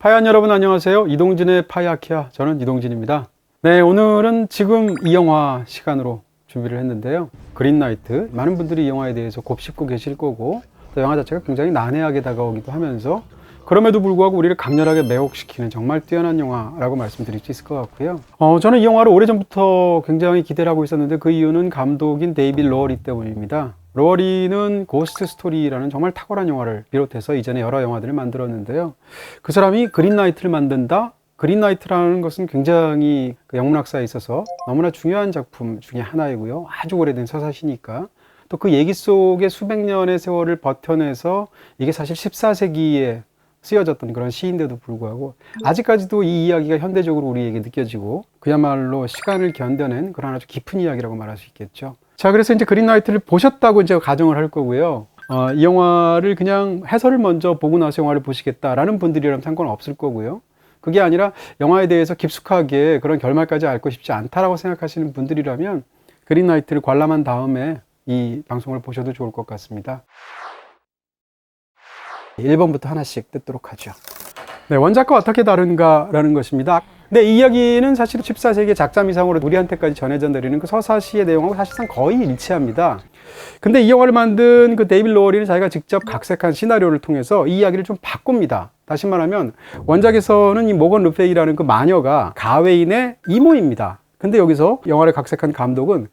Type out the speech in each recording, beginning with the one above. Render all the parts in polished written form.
파이안 여러분 안녕하세요. 이동진의 파이아키아, 저는 이동진입니다. 네, 오늘은 지금 이 영화 시간으로 준비를 했는데요. 그린나이트, 많은 분들이 이 영화에 대해서 곱씹고 계실 거고, 또 영화 자체가 굉장히 난해하게 다가오기도 하면서 그럼에도 불구하고 우리를 강렬하게 매혹시키는 정말 뛰어난 영화라고 말씀드릴 수 있을 것 같고요. 저는 이 영화를 오래전부터 굉장히 기대를 하고 있었는데 그 이유는 감독인 데이빗 로어리 때문입니다. 로어리는 고스트 스토리라는 정말 탁월한 영화를 비롯해서 이전에 여러 영화들을 만들었는데요. 그 사람이 그린나이트를 만든다? 그린나이트라는 것은 굉장히 영문학사에 있어서 너무나 중요한 작품 중에 하나이고요. 아주 오래된 서사시니까. 또 그 얘기 속에 수백 년의 세월을 버텨내서 이게 사실 14세기에 쓰여졌던 그런 시인데도 불구하고 아직까지도 이 이야기가 현대적으로 우리에게 느껴지고 그야말로 시간을 견뎌낸 그런 아주 깊은 이야기라고 말할 수 있겠죠. 자, 그래서 이제 그린나이트를 보셨다고 이제 가정을 할 거고요. 이 영화를 그냥 해설을 먼저 보고 나서 영화를 보시겠다라는 분들이라면 상관없을 거고요. 그게 아니라 영화에 대해서 깊숙하게 그런 결말까지 알고 싶지 않다라고 생각하시는 분들이라면 그린나이트를 관람한 다음에 이 방송을 보셔도 좋을 것 같습니다. 1번부터 하나씩 뜯도록 하죠. 네, 원작과 어떻게 다른가라는 것입니다. 네, 이 이야기는 사실 14세기 작자미상으로 우리한테까지 전해져 내리는 그 서사시의 내용하고 사실상 거의 일치합니다. 근데 이 영화를 만든 그 데이빗 로어리는 자기가 직접 각색한 시나리오를 통해서 이 이야기를 좀 바꿉니다. 다시 말하면 원작에서는 이 모건 르페이라는 그 마녀가 가웨인의 이모입니다. 근데 여기서 영화를 각색한 감독은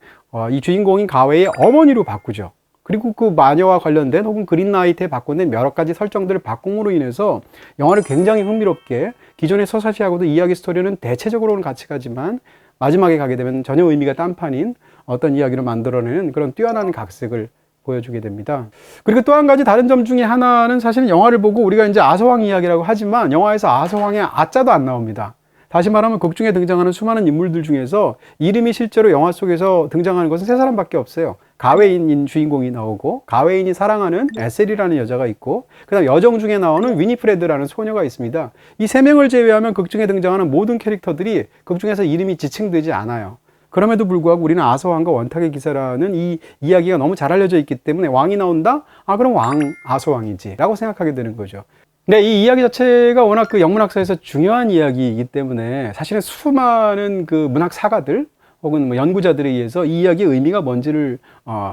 이 주인공인 가웨이의 어머니로 바꾸죠. 그리고 그 마녀와 관련된 혹은 그린나이트에 바꿔낸 여러 가지 설정들을 바꿈으로 인해서 영화를 굉장히 흥미롭게 기존의 서사시하고도 이야기 스토리는 대체적으로는 같이 가지만 마지막에 가게 되면 전혀 의미가 딴판인 어떤 이야기로 만들어내는 그런 뛰어난 각색을 보여주게 됩니다. 그리고 또 한 가지 다른 점 중에 하나는 사실은 영화를 보고 우리가 이제 아서왕 이야기라고 하지만 영화에서 아서왕의 아자도 안 나옵니다. 다시 말하면 극 중에 등장하는 수많은 인물들 중에서 이름이 실제로 영화 속에서 등장하는 것은 세 사람밖에 없어요. 가웨인인 주인공이 나오고 가웨인이 사랑하는 에셀이라는 여자가 있고 그다음 여정 중에 나오는 위니프레드라는 소녀가 있습니다. 이 세 명을 제외하면 극 중에 등장하는 모든 캐릭터들이 극 중에서 이름이 지칭되지 않아요. 그럼에도 불구하고 우리는 아서왕과 원탁의 기사라는 이 이야기가 너무 잘 알려져 있기 때문에 왕이 나온다? 아, 그럼 아서왕이지 라고 생각하게 되는 거죠. 네, 이 이야기 자체가 워낙 그 영문학사에서 중요한 이야기이기 때문에 사실은 수많은 그 문학 사가들 혹은 뭐 연구자들에 의해서 이 이야기의 의미가 뭔지를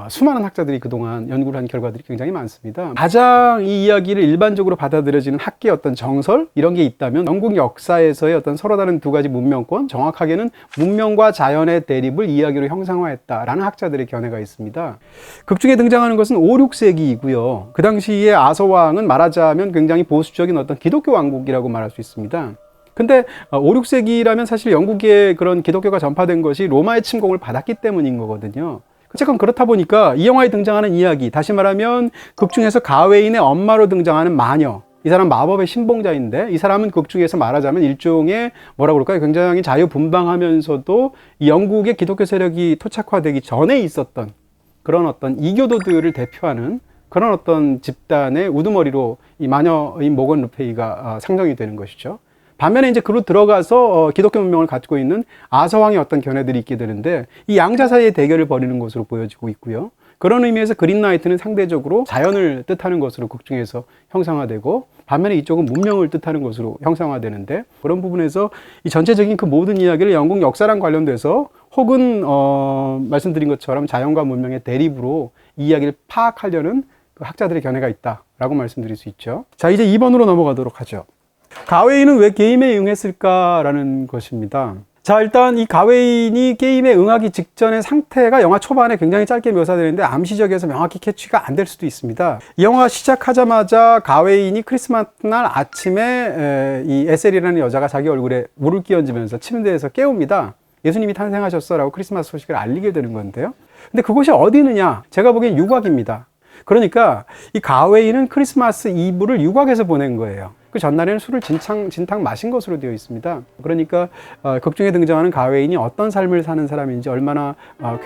수많은 학자들이 그동안 연구를 한 결과들이 굉장히 많습니다. 가장 이 이야기를 일반적으로 받아들여지는 학계의 어떤 정설 이런 게 있다면 영국 역사에서의 어떤 서로 다른 두 가지 문명권, 정확하게는 문명과 자연의 대립을 이야기로 형상화했다라는 학자들의 견해가 있습니다. 극 중에 등장하는 것은 5, 6세기이고요. 그 당시에 아서왕은 말하자면 굉장히 보수적인 어떤 기독교 왕국이라고 말할 수 있습니다. 근데 5, 6세기라면 사실 영국에 그런 기독교가 전파된 것이 로마의 침공을 받았기 때문인 거거든요. 어쨌건 그렇다 보니까 이 영화에 등장하는 이야기, 다시 말하면 극 중에서 가웨인의 엄마로 등장하는 마녀, 이 사람 마법의 신봉자인데 이 사람은 극 중에서 말하자면 일종의 뭐라 그럴까요? 굉장히 자유분방하면서도 이 영국의 기독교 세력이 토착화되기 전에 있었던 그런 어떤 이교도들을 대표하는 그런 어떤 집단의 우두머리로 이 마녀인 모건 르페이가 상정이 되는 것이죠. 반면에 이제 그로 들어가서 기독교 문명을 갖고 있는 아서왕의 어떤 견해들이 있게 되는데 이 양자 사이의 대결을 벌이는 것으로 보여지고 있고요. 그런 의미에서 그린나이트는 상대적으로 자연을 뜻하는 것으로 극 중에서 형상화되고 반면에 이쪽은 문명을 뜻하는 것으로 형상화되는데 그런 부분에서 이 전체적인 그 모든 이야기를 영국 역사랑 관련돼서 혹은 말씀드린 것처럼 자연과 문명의 대립으로 이 이야기를 파악하려는 그 학자들의 견해가 있다라고 말씀드릴 수 있죠. 자, 이제 2번으로 넘어가도록 하죠. 가웨인은 왜 게임에 응했을까라는 것입니다. 자, 일단 이 가웨인이 게임에 응하기 직전의 상태가 영화 초반에 굉장히 짧게 묘사되는데 암시적이어서 명확히 캐치가 안 될 수도 있습니다. 이 영화가 시작하자마자 가웨인이 크리스마스 날 아침에 이 에셀이라는 여자가 자기 얼굴에 물을 끼얹으면서 침대에서 깨웁니다. 예수님이 탄생하셨어 라고 크리스마스 소식을 알리게 되는 건데요. 근데 그곳이 어디느냐? 제가 보기엔 유곽입니다. 그러니까 이 가웨인은 크리스마스 이브를 유곽에서 보낸 거예요. 그 전날에는 술을 진탕 마신 것으로 되어 있습니다. 그러니까 극 중에 등장하는 가웨인이 어떤 삶을 사는 사람인지 얼마나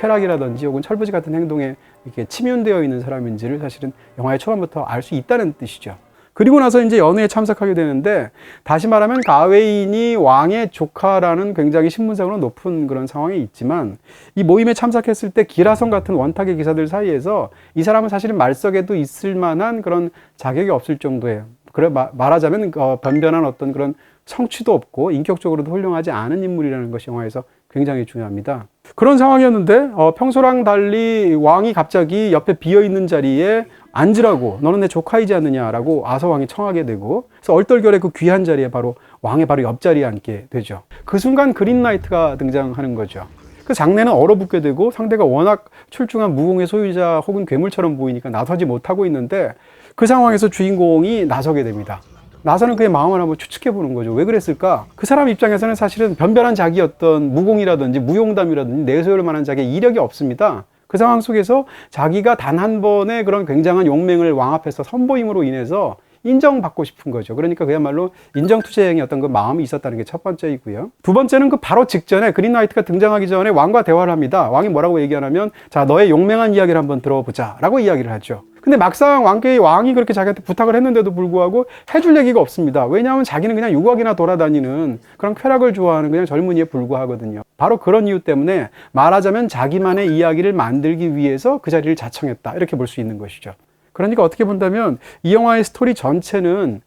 쾌락이라든지 혹은 철부지 같은 행동에 이렇게 침윤되어 있는 사람인지를 사실은 영화의 초반부터 알 수 있다는 뜻이죠. 그리고 나서 이제 연회에 참석하게 되는데 다시 말하면 가웨인이 왕의 조카라는 굉장히 신분상으로 높은 그런 상황에 있지만 이 모임에 참석했을 때 기라성 같은 원탁의 기사들 사이에서 이 사람은 사실은 말석에도 있을 만한 그런 자격이 없을 정도의 그래 말하자면 변변한 어떤 그런 성취도 없고 인격적으로도 훌륭하지 않은 인물이라는 것이 영화에서 굉장히 중요합니다. 그런 상황이었는데 평소랑 달리 왕이 갑자기 옆에 비어있는 자리에 앉으라고, 너는 내 조카이지 않느냐라고 아서왕이 청하게 되고, 그래서 얼떨결에 그 귀한 자리에 바로 왕의 바로 옆자리에 앉게 되죠. 그 순간 그린라이트가 등장하는 거죠. 그 장내는 얼어붙게 되고 상대가 워낙 출중한 무공의 소유자 혹은 괴물처럼 보이니까 나서지 못하고 있는데, 그 상황에서 주인공이 나서게 됩니다. 나서는 그의 마음을 한번 추측해 보는 거죠. 왜 그랬을까? 그 사람 입장에서는 사실은 변변한 자기 어떤 무공이라든지 무용담이라든지 내세울 만한 자기의 이력이 없습니다. 그 상황 속에서 자기가 단 한 번의 그런 굉장한 용맹을 왕 앞에서 선보임으로 인해서 인정받고 싶은 거죠. 그러니까 그야말로 인정투쟁의 어떤 그 마음이 있었다는 게 첫 번째이고요. 두 번째는 그 바로 직전에 그린라이트가 등장하기 전에 왕과 대화를 합니다. 왕이 뭐라고 얘기하냐면, 자, 너의 용맹한 이야기를 한번 들어보자 라고 이야기를 하죠. 근데 막상 왕이 그렇게 자기한테 부탁을 했는데도 불구하고 해줄 얘기가 없습니다. 왜냐하면 자기는 그냥 유곽이나 돌아다니는 그런 쾌락을 좋아하는 그냥 젊은이에 불과하거든요. 바로 그런 이유 때문에 말하자면 자기만의 이야기를 만들기 위해서 그 자리를 자청했다, 이렇게 볼 수 있는 것이죠. 그러니까 어떻게 본다면 이 영화의 스토리 전체는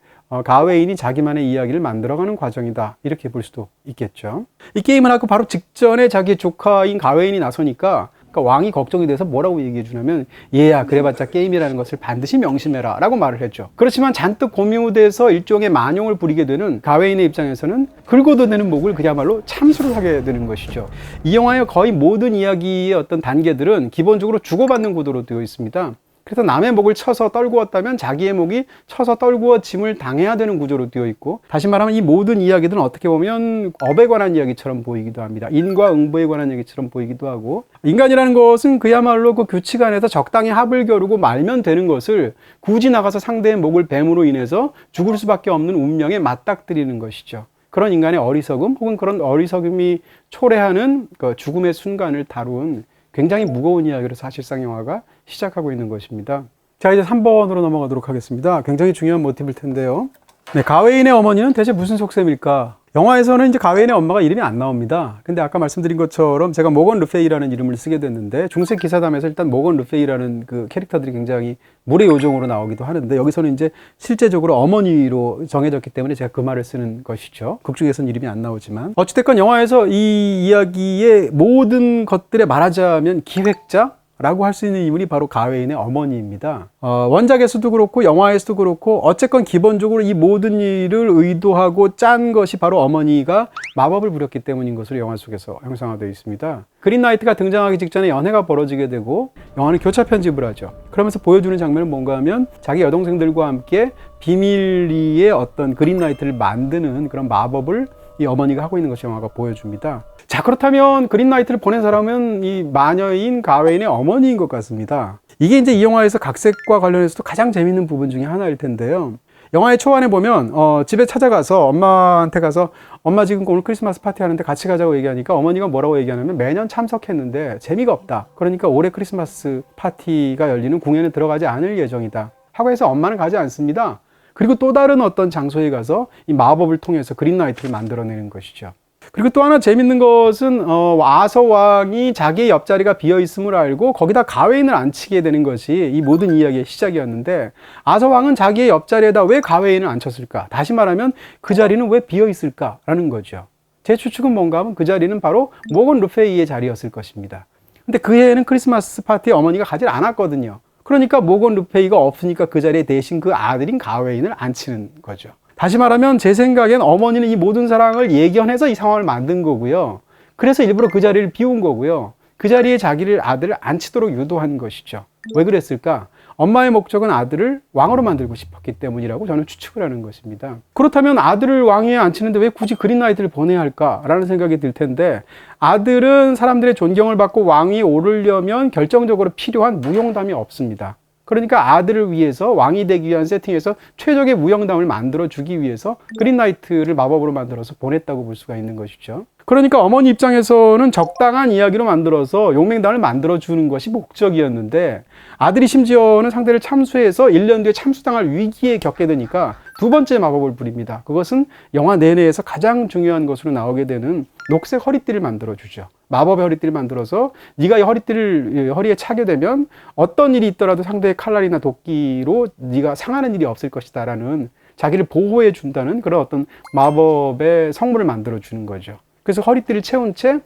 가웨인이 자기만의 이야기를 만들어가는 과정이다, 이렇게 볼 수도 있겠죠. 이 게임을 하고 바로 직전에 자기 조카인 가웨인이 나서니까 왕이 걱정이 돼서 뭐라고 얘기해 주냐면, 얘야, 그래봤자 게임이라는 것을 반드시 명심해라 라고 말을 했죠. 그렇지만 잔뜩 고무돼서 일종의 만용을 부리게 되는 가웨인의 입장에서는 긁어도 되는 목을 그야말로 참수를 하게 되는 것이죠. 이 영화의 거의 모든 이야기의 어떤 단계들은 기본적으로 주고받는 구도로 되어 있습니다. 그래서 남의 목을 쳐서 떨구었다면 자기의 목이 쳐서 떨구어짐을 당해야 되는 구조로 되어 있고, 다시 말하면 이 모든 이야기들은 어떻게 보면 업에 관한 이야기처럼 보이기도 합니다. 인과 응보에 관한 얘기처럼 보이기도 하고, 인간이라는 것은 그야말로 그 규칙 안에서 적당히 합을 겨루고 말면 되는 것을 굳이 나가서 상대의 목을 뱀으로 인해서 죽을 수밖에 없는 운명에 맞닥뜨리는 것이죠. 그런 인간의 어리석음 혹은 그런 어리석음이 초래하는 그 죽음의 순간을 다룬 굉장히 무거운 이야기로 사실상 영화가 시작하고 있는 것입니다. 자, 이제 3번으로 넘어가도록 하겠습니다. 굉장히 중요한 모티브일 텐데요. 네, 가웨인의 어머니는 대체 무슨 속셈일까? 영화에서는 이제 가웨인의 엄마가 이름이 안 나옵니다. 근데 아까 말씀드린 것처럼 제가 모건 르페이라는 이름을 쓰게 됐는데, 중세 기사담에서 일단 모건 르페이라는 그 캐릭터들이 굉장히 물의 요정으로 나오기도 하는데, 여기서는 이제 실제적으로 어머니로 정해졌기 때문에 제가 그 말을 쓰는 것이죠. 극 중에서는 이름이 안 나오지만. 어찌됐건 영화에서 이 이야기의 모든 것들에 말하자면 기획자? 라고 할 수 있는 인물이 바로 가웨인의 어머니입니다. 원작에서도 그렇고 영화에서도 그렇고 어쨌건 기본적으로 이 모든 일을 의도하고 짠 것이 바로 어머니가 마법을 부렸기 때문인 것으로 영화 속에서 형상화되어 있습니다. 그린라이트가 등장하기 직전에 연애가 벌어지게 되고 영화는 교차 편집을 하죠. 그러면서 보여주는 장면은 뭔가 하면 자기 여동생들과 함께 비밀리에 어떤 그린라이트를 만드는 그런 마법을 이 어머니가 하고 있는 것을 영화가 보여줍니다. 자, 그렇다면 그린라이트를 보낸 사람은 이 마녀인 가웨인의 어머니인 것 같습니다. 이게 이제 이 영화에서 각색과 관련해서도 가장 재밌는 부분 중에 하나일 텐데요. 영화의 초반에 보면 집에 찾아가서 엄마한테 가서, 엄마 지금 오늘 크리스마스 파티 하는데 같이 가자고 얘기하니까 어머니가 뭐라고 얘기하냐면, 매년 참석했는데 재미가 없다, 그러니까 올해 크리스마스 파티가 열리는 공연에 들어가지 않을 예정이다 하고 해서 엄마는 가지 않습니다. 그리고 또 다른 어떤 장소에 가서 이 마법을 통해서 그린라이트를 만들어내는 것이죠. 그리고 또 하나 재밌는 것은 아서 왕이 자기의 옆자리가 비어 있음을 알고 거기다 가웨인을 앉히게 되는 것이 이 모든 이야기의 시작이었는데, 아서 왕은 자기의 옆자리에다 왜 가웨인을 앉혔을까? 다시 말하면 그 자리는 왜 비어 있을까라는 거죠. 제 추측은 뭔가 하면 그 자리는 바로 모건 르페이의 자리였을 것입니다. 근데 그 해에는 크리스마스 파티에 어머니가 가지 않았거든요. 그러니까 모건 르페이가 없으니까 그 자리에 대신 그 아들인 가웨인을 앉히는 거죠. 다시 말하면 제 생각엔 어머니는 이 모든 사랑을 예견해서 이 상황을 만든 거고요. 그래서 일부러 그 자리를 비운 거고요. 그 자리에 자기를 아들을 앉히도록 유도한 것이죠. 왜 그랬을까? 엄마의 목적은 아들을 왕으로 만들고 싶었기 때문이라고 저는 추측을 하는 것입니다. 그렇다면 아들을 왕위에 앉히는데 왜 굳이 그린라이트를 보내야 할까라는 생각이 들 텐데, 아들은 사람들의 존경을 받고 왕위에 오르려면 결정적으로 필요한 무용담이 없습니다. 그러니까 아들을 위해서, 왕이 되기 위한 세팅에서 최적의 무용담을 만들어주기 위해서 그린라이트를 마법으로 만들어서 보냈다고 볼 수가 있는 것이죠. 그러니까 어머니 입장에서는 적당한 이야기로 만들어서 용맹단을 만들어주는 것이 목적이었는데, 아들이 심지어는 상대를 참수해서 1년 뒤에 참수당할 위기에 겪게 되니까 두 번째 마법을 부립니다. 그것은 영화 내내에서 가장 중요한 것으로 나오게 되는 녹색 허리띠를 만들어주죠. 마법의 허리띠를 만들어서 네가 이 허리띠를 허리에 차게 되면 어떤 일이 있더라도 상대의 칼날이나 도끼로 네가 상하는 일이 없을 것이다 라는 자기를 보호해 준다는 그런 어떤 마법의 성물을 만들어 주는 거죠. 그래서 허리띠를 채운 채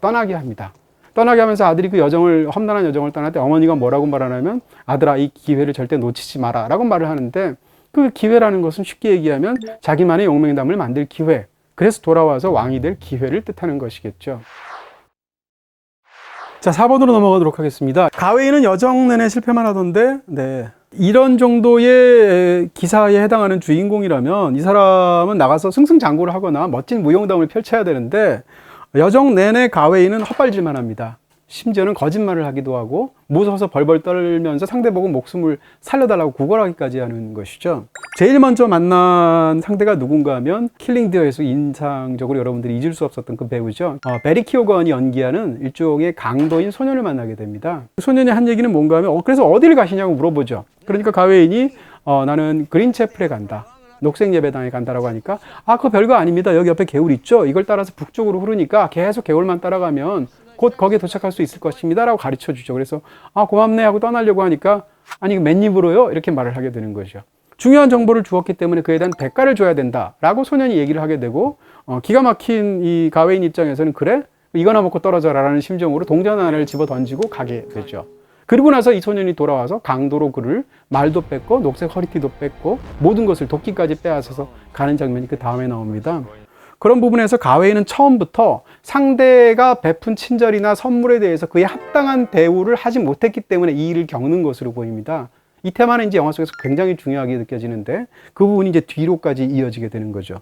떠나게 합니다. 떠나게 하면서 아들이 그 험난한 여정을 떠날 때 어머니가 뭐라고 말하냐면, 아들아, 이 기회를 절대 놓치지 마라 라고 말을 하는데, 그 기회라는 것은 쉽게 얘기하면 자기만의 용맹담을 만들 기회, 그래서 돌아와서 왕이 될 기회를 뜻하는 것이겠죠. 자, 4번으로 넘어가도록 하겠습니다. 가웨이는 여정 내내 실패만 하던데, 이런 정도의 기사에 해당하는 주인공이라면 이 사람은 나가서 승승장구를 하거나 멋진 무용담을 펼쳐야 되는데, 여정 내내 가웨이는 헛발질만 합니다. 심지어는 거짓말을 하기도 하고 무서워서 벌벌 떨면서 상대보고 목숨을 살려달라고 구걸하기까지 하는 것이죠. 제일 먼저 만난 상대가 누군가 하면 킬링디어에서 인상적으로 여러분들이 잊을 수 없었던 그 배우죠. 베리 키오건이 연기하는 일종의 강도인 소년을 만나게 됩니다. 그 소년이 한 얘기는 뭔가 하면 그래서 어디를 가시냐고 물어보죠. 그러니까 가웨인이 나는 그린채플에 간다, 녹색 예배당에 간다라고 하니까, 그거 별거 아닙니다. 여기 옆에 개울 있죠? 이걸 따라서 북쪽으로 흐르니까 계속 개울만 따라가면 곧 거기에 도착할 수 있을 것입니다 라고 가르쳐 주죠. 그래서 고맙네 하고 떠나려고 하니까, 아니 맨입으로요? 이렇게 말을 하게 되는 거죠. 중요한 정보를 주었기 때문에 그에 대한 대가를 줘야 된다 라고 소년이 얘기를 하게 되고, 기가 막힌 이 가웨인 입장에서는 그래? 이거나 먹고 떨어져라 라는 심정으로 동전 하나를 집어 던지고 가게 되죠. 그리고 나서 이 소년이 돌아와서 강도로 그를 말도 뺏고 녹색 허리띠도 뺏고 모든 것을 도끼까지 빼앗아서 가는 장면이 그 다음에 나옵니다. 그런 부분에서 가웨이는 처음부터 상대가 베푼 친절이나 선물에 대해서 그에 합당한 대우를 하지 못했기 때문에 이 일을 겪는 것으로 보입니다. 이 테마는 이제 영화 속에서 굉장히 중요하게 느껴지는데, 그 부분이 이제 뒤로까지 이어지게 되는 거죠.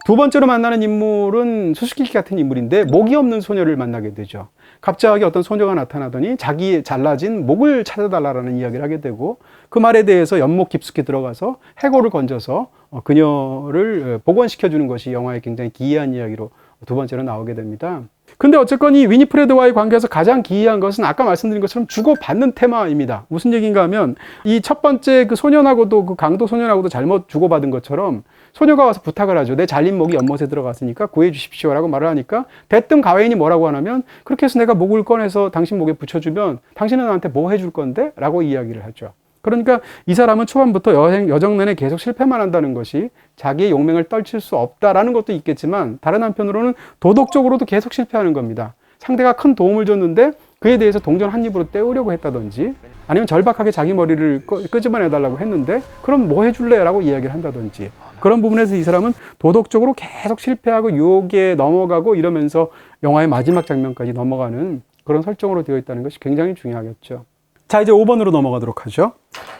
두 번째로 만나는 인물은 수수께끼 같은 인물인데, 목이 없는 소녀를 만나게 되죠. 갑자기 어떤 소녀가 나타나더니 자기의 잘라진 목을 찾아달라는 이야기를 하게 되고, 그 말에 대해서 연못 깊숙이 들어가서 해골을 건져서 그녀를 복원시켜주는 것이 영화의 굉장히 기이한 이야기로 두 번째로 나오게 됩니다. 근데 어쨌건 이 위니프레드와의 관계에서 가장 기이한 것은 아까 말씀드린 것처럼 주고받는 테마입니다. 무슨 얘기인가 하면, 이 첫 번째 그 소년하고도, 그 강도 소년하고도 잘못 주고받은 것처럼 소녀가 와서 부탁을 하죠. 내 잘린 목이 연못에 들어갔으니까 구해 주십시오 라고 말을 하니까, 대뜸 가웨인이 뭐라고 하냐면, 그렇게 해서 내가 목을 꺼내서 당신 목에 붙여주면 당신은 나한테 뭐 해줄 건데? 라고 이야기를 하죠. 그러니까 이 사람은 초반부터 여정 내내 계속 실패만 한다는 것이 자기의 용맹을 떨칠 수 없다라는 것도 있겠지만, 다른 한편으로는 도덕적으로도 계속 실패하는 겁니다. 상대가 큰 도움을 줬는데 그에 대해서 동전 한 입으로 때우려고 했다든지, 아니면 절박하게 자기 머리를 끄집어내달라고 했는데 그럼 뭐 해줄래? 라고 이야기를 한다든지, 그런 부분에서 이 사람은 도덕적으로 계속 실패하고 유혹에 넘어가고 이러면서 영화의 마지막 장면까지 넘어가는 그런 설정으로 되어 있다는 것이 굉장히 중요하겠죠. 자, 이제 5번으로 넘어가도록 하죠.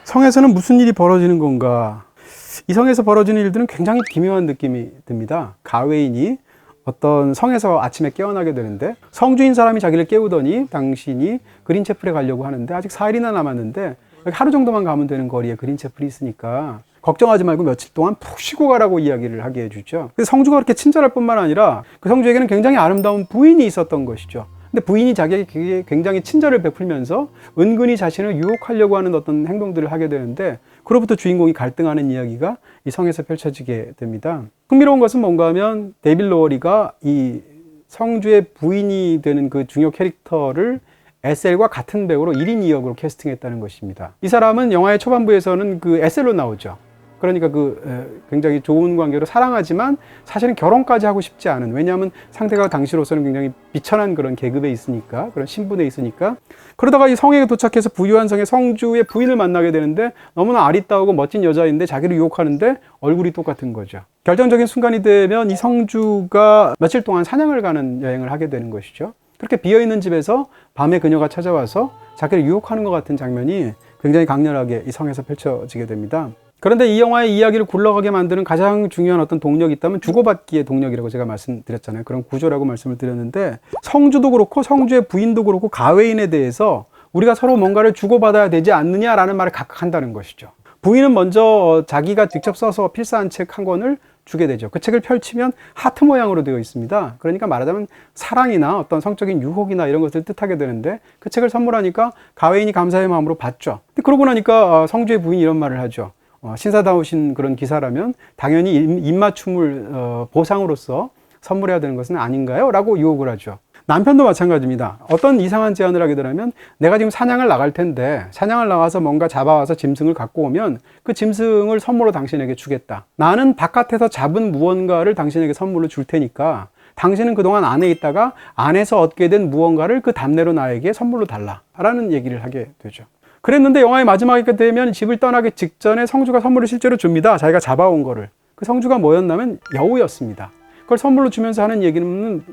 성에서는 무슨 일이 벌어지는 건가? 이 성에서 벌어지는 일들은 굉장히 기묘한 느낌이 듭니다. 가웨인이 어떤 성에서 아침에 깨어나게 되는데, 성주인 사람이 자기를 깨우더니 당신이 그린채플에 가려고 하는데 아직 4일이나 남았는데 여기 하루 정도만 가면 되는 거리에 그린채플이 있으니까 걱정하지 말고 며칠 동안 푹 쉬고 가라고 이야기를 하게 해주죠. 그래서 성주가 그렇게 친절할 뿐만 아니라 그 성주에게는 굉장히 아름다운 부인이 있었던 것이죠. 근데 부인이 자기에게 굉장히 친절을 베풀면서 은근히 자신을 유혹하려고 하는 어떤 행동들을 하게 되는데, 그로부터 주인공이 갈등하는 이야기가 이 성에서 펼쳐지게 됩니다. 흥미로운 것은 뭔가 하면 데이빗 로어리가 이 성주의 부인이 되는 그 중요 캐릭터를 에셀과 같은 배우로 1인 2역으로 캐스팅했다는 것입니다. 이 사람은 영화의 초반부에서는 그 에셀로 나오죠. 그러니까 굉장히 좋은 관계로 사랑하지만 사실은 결혼까지 하고 싶지 않은, 왜냐하면 상대가 당시로서는 굉장히 비천한 그런 계급에 있으니까, 그런 신분에 있으니까. 그러다가 이 성에 도착해서 부유한 성의 성주의 부인을 만나게 되는데, 너무나 아리따우고 멋진 여자인데 자기를 유혹하는데 얼굴이 똑같은 거죠. 결정적인 순간이 되면 이 성주가 며칠 동안 사냥을 가는 여행을 하게 되는 것이죠. 그렇게 비어있는 집에서 밤에 그녀가 찾아와서 자기를 유혹하는 것 같은 장면이 굉장히 강렬하게 이 성에서 펼쳐지게 됩니다. 그런데 이 영화의 이야기를 굴러가게 만드는 가장 중요한 어떤 동력이 있다면 주고받기의 동력이라고 제가 말씀드렸잖아요. 그런 구조라고 말씀을 드렸는데, 성주도 그렇고 성주의 부인도 그렇고 가웨인에 대해서 우리가 서로 뭔가를 주고받아야 되지 않느냐라는 말을 각각 한다는 것이죠. 부인은 먼저 자기가 직접 써서 필사한 책 한 권을 주게 되죠. 그 책을 펼치면 하트 모양으로 되어 있습니다. 그러니까 말하자면 사랑이나 어떤 성적인 유혹이나 이런 것을 뜻하게 되는데, 그 책을 선물하니까 가웨인이 감사의 마음으로 받죠. 근데 그러고 나니까 성주의 부인이 이런 말을 하죠. 신사다우신 그런 기사라면 당연히 입맞춤을 보상으로서 선물해야 되는 것은 아닌가요? 라고 유혹을 하죠. 남편도 마찬가지입니다. 어떤 이상한 제안을 하게 되냐면 내가 지금 사냥을 나갈 텐데 사냥을 나가서 뭔가 잡아와서 짐승을 갖고 오면 그 짐승을 선물로 당신에게 주겠다. 나는 바깥에서 잡은 무언가를 당신에게 선물로 줄 테니까 당신은 그동안 안에 있다가 안에서 얻게 된 무언가를 그 답례로 나에게 선물로 달라 라는 얘기를 하게 되죠. 그랬는데 영화의 마지막에 되면 집을 떠나기 직전에 성주가 선물을 실제로 줍니다. 자기가 잡아온 거를. 그 성주가 뭐였냐면 여우였습니다. 그걸 선물로 주면서 하는 얘기는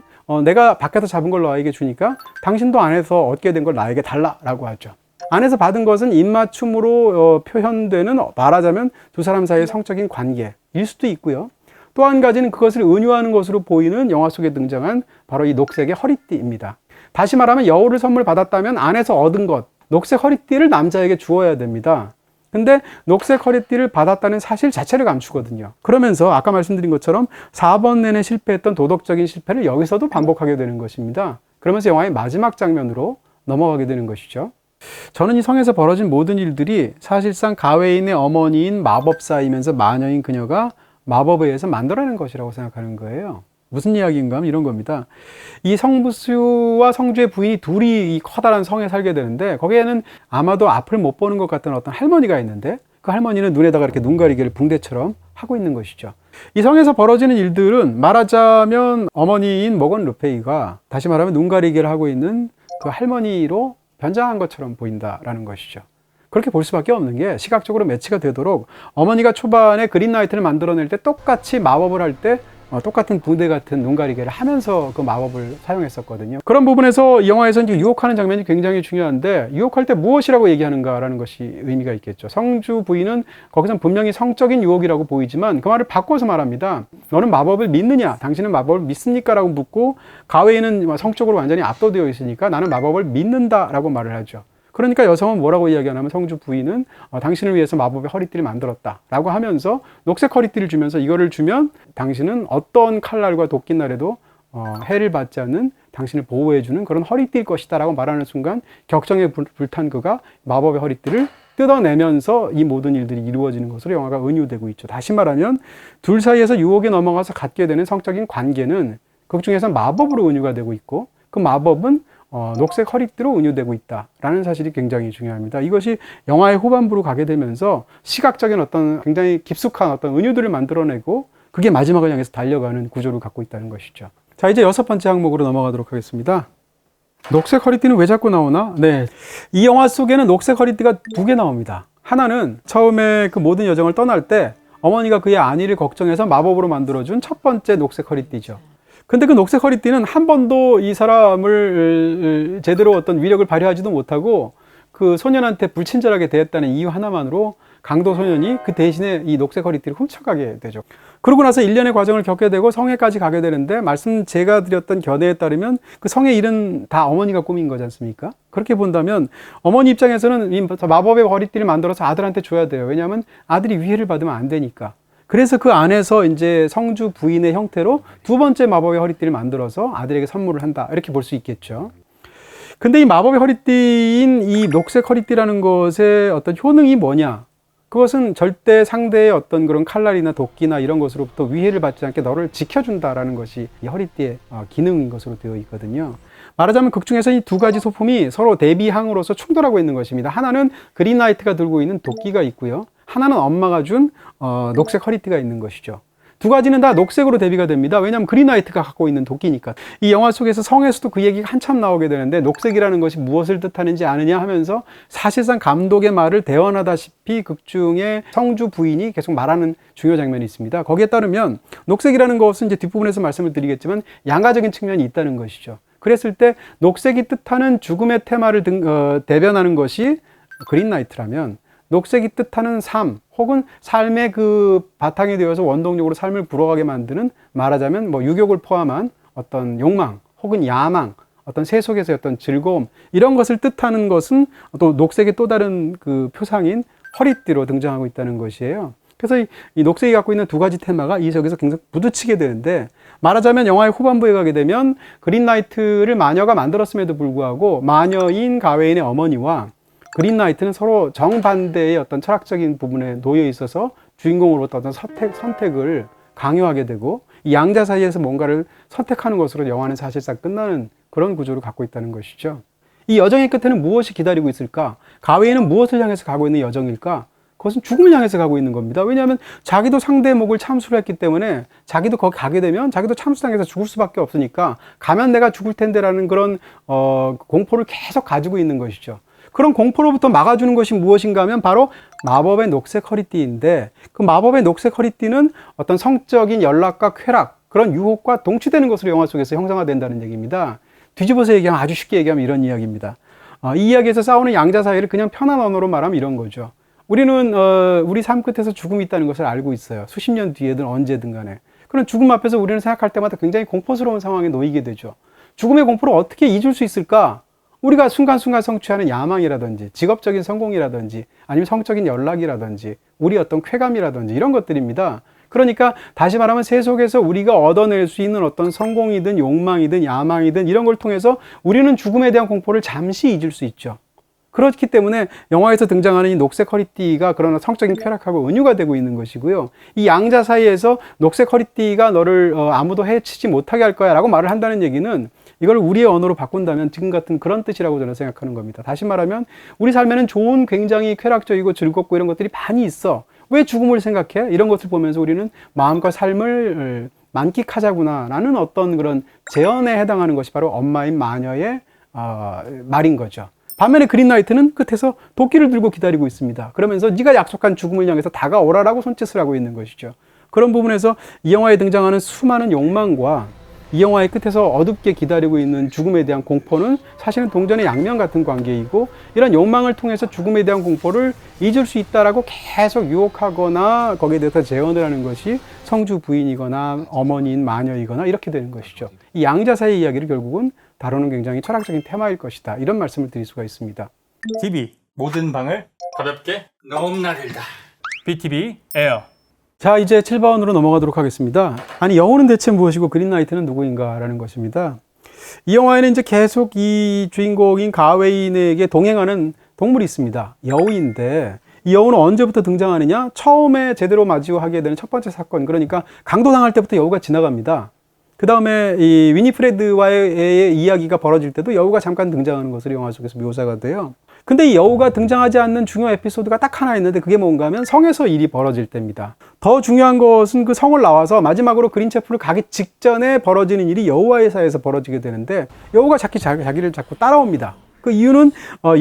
내가 밖에서 잡은 걸 너에게 주니까 당신도 안에서 얻게 된 걸 나에게 달라라고 하죠. 안에서 받은 것은 입맞춤으로 표현되는, 말하자면 두 사람 사이의 성적인 관계일 수도 있고요. 또 한 가지는 그것을 은유하는 것으로 보이는 영화 속에 등장한 바로 이 녹색의 허리띠입니다. 다시 말하면 여우를 선물 받았다면 안에서 얻은 것, 녹색 허리띠를 남자에게 주어야 됩니다. 근데 녹색 허리띠를 받았다는 사실 자체를 감추거든요. 그러면서 아까 말씀드린 것처럼 4번 내내 실패했던 도덕적인 실패를 여기서도 반복하게 되는 것입니다. 그러면서 영화의 마지막 장면으로 넘어가게 되는 것이죠. 저는 이 성에서 벌어진 모든 일들이 사실상 가웨인의 어머니인 마법사이면서 마녀인 그녀가 마법에 의해서 만들어낸 것이라고 생각하는 거예요. 무슨 이야기인가 하면 이런 겁니다. 이 성부수와 성주의 부인이 둘이 이 커다란 성에 살게 되는데 거기에는 아마도 앞을 못 보는 것 같은 어떤 할머니가 있는데 그 할머니는 눈에다가 이렇게 눈 가리개를 붕대처럼 하고 있는 것이죠. 이 성에서 벌어지는 일들은 말하자면 어머니인 모건 르페이가 다시 말하면 눈 가리개를 하고 있는 그 할머니로 변장한 것처럼 보인다라는 것이죠. 그렇게 볼 수밖에 없는 게 시각적으로 매치가 되도록 어머니가 초반에 그린라이트를 만들어낼 때 똑같이 마법을 할때 똑같은 부대 같은 눈가리개를 하면서 그 마법을 사용했었거든요. 그런 부분에서 이 영화에서 이제 유혹하는 장면이 굉장히 중요한데 유혹할 때 무엇이라고 얘기하는가라는 것이 의미가 있겠죠. 성주 부인은 거기서 분명히 성적인 유혹이라고 보이지만 그 말을 바꿔서 말합니다. 너는 마법을 믿느냐? 당신은 마법을 믿습니까? 라고 묻고 가웨이는 성적으로 완전히 압도되어 있으니까 나는 마법을 믿는다 라고 말을 하죠. 그러니까 여성은 뭐라고 이야기하냐면 성주 부인은 당신을 위해서 마법의 허리띠를 만들었다 라고 하면서 녹색 허리띠를 주면서 이거를 주면 당신은 어떤 칼날과 도끼날에도 해를 받지 않는 당신을 보호해주는 그런 허리띠일 것이다 라고 말하는 순간 격정에 불탄 그가 마법의 허리띠를 뜯어내면서 이 모든 일들이 이루어지는 것으로 영화가 은유되고 있죠. 다시 말하면 둘 사이에서 유혹에 넘어가서 갖게 되는 성적인 관계는 극 중에서 마법으로 은유가 되고 있고 그 마법은 녹색 허리띠로 은유되고 있다라는 사실이 굉장히 중요합니다. 이것이 영화의 후반부로 가게 되면서 시각적인 어떤 굉장히 깊숙한 어떤 은유들을 만들어내고 그게 마지막을 향해서 달려가는 구조를 갖고 있다는 것이죠. 자, 이제 6번째 항목으로 넘어가도록 하겠습니다. 녹색 허리띠는 왜 자꾸 나오나? 네, 이 영화 속에는 녹색 허리띠가 2개 나옵니다. 하나는 처음에 그 모든 여정을 떠날 때 어머니가 그의 안위를 걱정해서 마법으로 만들어준 첫 번째 녹색 허리띠죠. 근데 그 녹색 허리띠는 한 번도 이 사람을 제대로 어떤 위력을 발휘하지도 못하고 그 소년한테 불친절하게 대했다는 이유 하나만으로 강도 소년이 그 대신에 이 녹색 허리띠를 훔쳐가게 되죠. 그러고 나서 1년의 과정을 겪게 되고 성에까지 가게 되는데 제가 드렸던 견해에 따르면 그 성의 일은 다 어머니가 꾸민 거지 않습니까? 그렇게 본다면 어머니 입장에서는 이 마법의 허리띠를 만들어서 아들한테 줘야 돼요. 왜냐하면 아들이 위해를 받으면 안 되니까. 그래서 그 안에서 이제 성주 부인의 형태로 2번째 마법의 허리띠를 만들어서 아들에게 선물을 한다. 이렇게 볼 수 있겠죠. 근데 이 마법의 허리띠인 이 녹색 허리띠라는 것의 어떤 효능이 뭐냐? 그것은 절대 상대의 어떤 그런 칼날이나 도끼나 이런 것으로부터 위해를 받지 않게 너를 지켜준다라는 것이 이 허리띠의 기능인 것으로 되어 있거든요. 말하자면 극 중에서 이 2가지 소품이 서로 대비항으로서 충돌하고 있는 것입니다. 하나는 그린라이트가 들고 있는 도끼가 있고요. 하나는 엄마가 준 녹색 허리띠가 있는 것이죠. 2가지는 다 녹색으로 대비가 됩니다. 왜냐하면 그린라이트가 갖고 있는 도끼니까. 이 영화 속에서 성에서도 그 얘기가 한참 나오게 되는데 녹색이라는 것이 무엇을 뜻하는지 아느냐 하면서 사실상 감독의 말을 대언하다시피 극중의 성주 부인이 계속 말하는 중요 장면이 있습니다. 거기에 따르면 녹색이라는 것은 이제 뒷부분에서 말씀을 드리겠지만 양가적인 측면이 있다는 것이죠. 그랬을 때 녹색이 뜻하는 죽음의 테마를 대변하는 것이 그린라이트라면 녹색이 뜻하는 삶 혹은 삶의 그 바탕이 되어서 원동력으로 삶을 불어가게 만드는 말하자면 뭐 유욕을 포함한 어떤 욕망 혹은 야망 어떤 세속에서의 어떤 즐거움 이런 것을 뜻하는 것은 또 녹색의 또 다른 그 표상인 허리띠로 등장하고 있다는 것이에요. 그래서 이 녹색이 갖고 있는 2가지 테마가 이 속에서 굉장히 부딪히게 되는데 말하자면 영화의 후반부에 가게 되면 그린라이트를 마녀가 만들었음에도 불구하고 마녀인 가웨인의 어머니와 그린라이트는 서로 정반대의 어떤 철학적인 부분에 놓여 있어서 주인공으로부터 어떤 선택을 강요하게 되고 이 양자 사이에서 뭔가를 선택하는 것으로 영화는 사실상 끝나는 그런 구조를 갖고 있다는 것이죠. 이 여정의 끝에는 무엇이 기다리고 있을까? 가웨이는 무엇을 향해서 가고 있는 여정일까? 그것은 죽음을 향해서 가고 있는 겁니다. 왜냐하면 자기도 상대의 목을 참수를 했기 때문에 자기도 거기 가게 되면 자기도 참수당해서 죽을 수밖에 없으니까 가면 내가 죽을 텐데라는 그런 공포를 계속 가지고 있는 것이죠. 그런 공포로부터 막아주는 것이 무엇인가 하면 바로 마법의 녹색 허리띠인데, 그 마법의 녹색 허리띠는 어떤 성적인 연락과 쾌락, 그런 유혹과 동치되는 것으로 영화 속에서 형상화된다는 얘기입니다. 뒤집어서 얘기하면, 아주 쉽게 얘기하면 이런 이야기입니다. 이 이야기에서 싸우는 양자 사이를 그냥 편한 언어로 말하면 이런 거죠. 우리는 우리 삶 끝에서 죽음이 있다는 것을 알고 있어요. 수십 년 뒤에든 언제든 간에. 그런 죽음 앞에서 우리는 생각할 때마다 굉장히 공포스러운 상황에 놓이게 되죠. 죽음의 공포를 어떻게 잊을 수 있을까? 우리가 순간순간 성취하는 야망이라든지 직업적인 성공이라든지 아니면 성적인 연락이라든지 우리 어떤 쾌감이라든지 이런 것들입니다. 그러니까 다시 말하면 세속에서 우리가 얻어낼 수 있는 어떤 성공이든 욕망이든 야망이든 이런 걸 통해서 우리는 죽음에 대한 공포를 잠시 잊을 수 있죠. 그렇기 때문에 영화에서 등장하는 이 녹색 허리띠가 그러나 성적인 쾌락하고 은유가 되고 있는 것이고요. 이 양자 사이에서 녹색 허리띠가 너를 아무도 해치지 못하게 할 거야 라고 말을 한다는 얘기는 이걸 우리의 언어로 바꾼다면 지금 같은 그런 뜻이라고 저는 생각하는 겁니다. 다시 말하면 우리 삶에는 좋은 굉장히 쾌락적이고 즐겁고 이런 것들이 많이 있어. 왜 죽음을 생각해? 이런 것을 보면서 우리는 마음과 삶을 만끽하자구나 라는 어떤 그런 제언에 해당하는 것이 바로 엄마인 마녀의 말인 거죠. 반면에 그린라이트는 끝에서 도끼를 들고 기다리고 있습니다. 그러면서 네가 약속한 죽음을 향해서 다가오라라고 손짓을 하고 있는 것이죠. 그런 부분에서 이 영화에 등장하는 수많은 욕망과 이 영화의 끝에서 어둡게 기다리고 있는 죽음에 대한 공포는 사실은 동전의 양면 같은 관계이고, 이런 욕망을 통해서 죽음에 대한 공포를 잊을 수 있다라고 계속 유혹하거나 거기에 대해서 제언을 하는 것이 성주 부인이거나 어머니인 마녀이거나 이렇게 되는 것이죠. 이 양자 사이의 이야기를 결국은 다루는 굉장히 철학적인 테마일 것이다, 이런 말씀을 드릴 수가 있습니다. TV 모든 방을 가볍게 넘나들다. BTV 에어. 자, 이제 7번으로 넘어가도록 하겠습니다. 아니, 여우는 대체 무엇이고 그린라이트는 누구인가 라는 것입니다. 이 영화에는 이제 계속 이 주인공인 가웨인에게 동행하는 동물이 있습니다. 여우인데 이 여우는 언제부터 등장하느냐? 처음에 제대로 마주하게 되는 첫 번째 사건, 그러니까 강도당할 때부터 여우가 지나갑니다. 그 다음에 이 위니프레드와의 이야기가 벌어질 때도 여우가 잠깐 등장하는 것으로 영화 속에서 묘사가 돼요. 근데 이 여우가 등장하지 않는 중요한 에피소드가 딱 하나 있는데 그게 뭔가 하면 성에서 일이 벌어질 때입니다. 더 중요한 것은 그 성을 나와서 마지막으로 그린체프를 가기 직전에 벌어지는 일이 여우와의 사이에서 벌어지게 되는데, 여우가 자기를 자꾸 따라옵니다. 그 이유는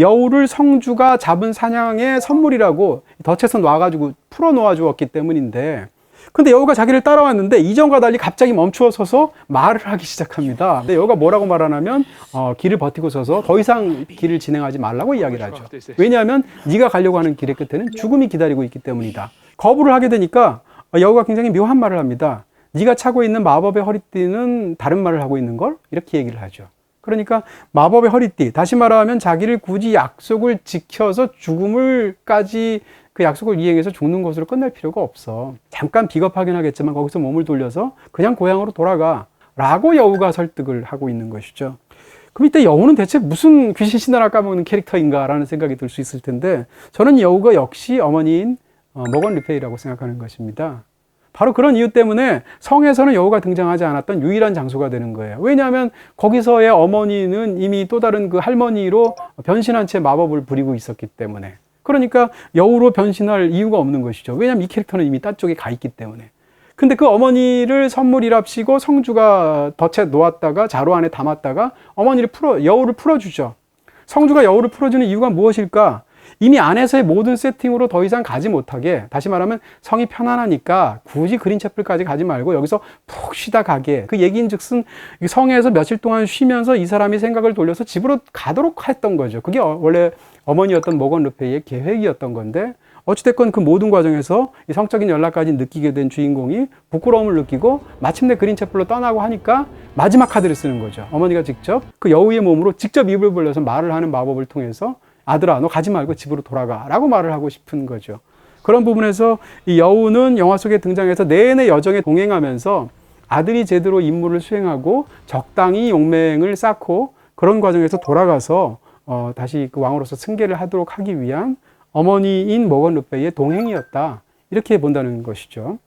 여우를 성주가 잡은 사냥의 선물이라고 덫에서 놔가지고 풀어놓아 주었기 때문인데, 근데 여우가 자기를 따라왔는데 이전과 달리 갑자기 멈추어 서서 말을 하기 시작합니다. 근데 여우가 뭐라고 말하냐면 길을 버티고 서서 더 이상 길을 진행하지 말라고 이야기를 하죠. 왜냐하면 네가 가려고 하는 길의 끝에는 죽음이 기다리고 있기 때문이다. 거부를 하게 되니까 여우가 굉장히 묘한 말을 합니다. 네가 차고 있는 마법의 허리띠는 다른 말을 하고 있는 걸? 이렇게 얘기를 하죠. 그러니까 마법의 허리띠, 다시 말하면 자기를 굳이 약속을 지켜서 죽음을까지 그 약속을 이행해서 죽는 것으로 끝낼 필요가 없어. 잠깐 비겁하긴 하겠지만 거기서 몸을 돌려서 그냥 고향으로 돌아가 라고 여우가 설득을 하고 있는 것이죠. 그럼 이때 여우는 대체 무슨 귀신 신하라 까먹는 캐릭터인가 라는 생각이 들 수 있을 텐데, 저는 여우가 역시 어머니인 머건 르페이라고 생각하는 것입니다. 바로 그런 이유 때문에 성에서는 여우가 등장하지 않았던 유일한 장소가 되는 거예요. 왜냐하면 거기서의 어머니는 이미 또 다른 그 할머니로 변신한 채 마법을 부리고 있었기 때문에. 그러니까 여우로 변신할 이유가 없는 것이죠. 왜냐하면 이 캐릭터는 이미 딴 쪽에 가 있기 때문에. 근데 그 어머니를 선물이랍시고 성주가 덫에 놓았다가 자루 안에 담았다가 여우를 풀어주죠. 성주가 여우를 풀어주는 이유가 무엇일까? 이미 안에서의 모든 세팅으로 더 이상 가지 못하게, 다시 말하면 성이 편안하니까 굳이 그린채플까지 가지 말고 여기서 푹 쉬다 가게, 그 얘기인 즉슨 성에서 며칠 동안 쉬면서 이 사람이 생각을 돌려서 집으로 가도록 했던 거죠. 그게 원래 어머니였던 머건 르페이의 계획이었던 건데, 어찌됐건 그 모든 과정에서 이 성적인 연락까지 느끼게 된 주인공이 부끄러움을 느끼고 마침내 그린채플로 떠나고 하니까 마지막 카드를 쓰는 거죠. 어머니가 직접 그 여우의 몸으로 직접 입을 벌려서 말을 하는 마법을 통해서 아들아, 너 가지 말고 집으로 돌아가 라고 말을 하고 싶은 거죠. 그런 부분에서 이 여우는 영화 속에 등장해서 내내 여정에 동행하면서 아들이 제대로 임무를 수행하고 적당히 용맹을 쌓고 그런 과정에서 돌아가서 다시 그 왕으로서 승계를 하도록 하기 위한 어머니인 머건 르페이의 동행이었다, 이렇게 본다는 것이죠.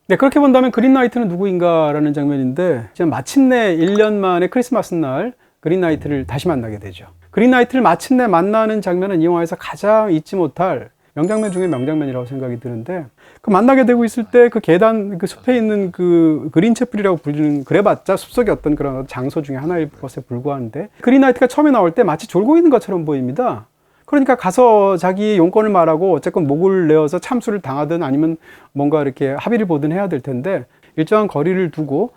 네, 그렇게 본다면 그린라이트는 누구인가 라는 장면인데, 지금 마침내 1년 만에 크리스마스 날 그린나이트를 다시 만나게 되죠. 그린나이트를 마침내 만나는 장면은 이 영화에서 가장 잊지 못할 명장면 중에 명장면이라고 생각이 드는데, 그 만나게 되고 있을 때 그 계단, 그 숲에 있는 그 그린채플이라고 불리는, 그래봤자 숲속의 어떤 그런 장소 중에 하나일 것에 불과한데, 그린나이트가 처음에 나올 때 마치 졸고 있는 것처럼 보입니다. 그러니까 가서 자기 용건을 말하고 어쨌건 목을 내어서 참수를 당하든 아니면 뭔가 이렇게 합의를 보든 해야 될 텐데, 일정한 거리를 두고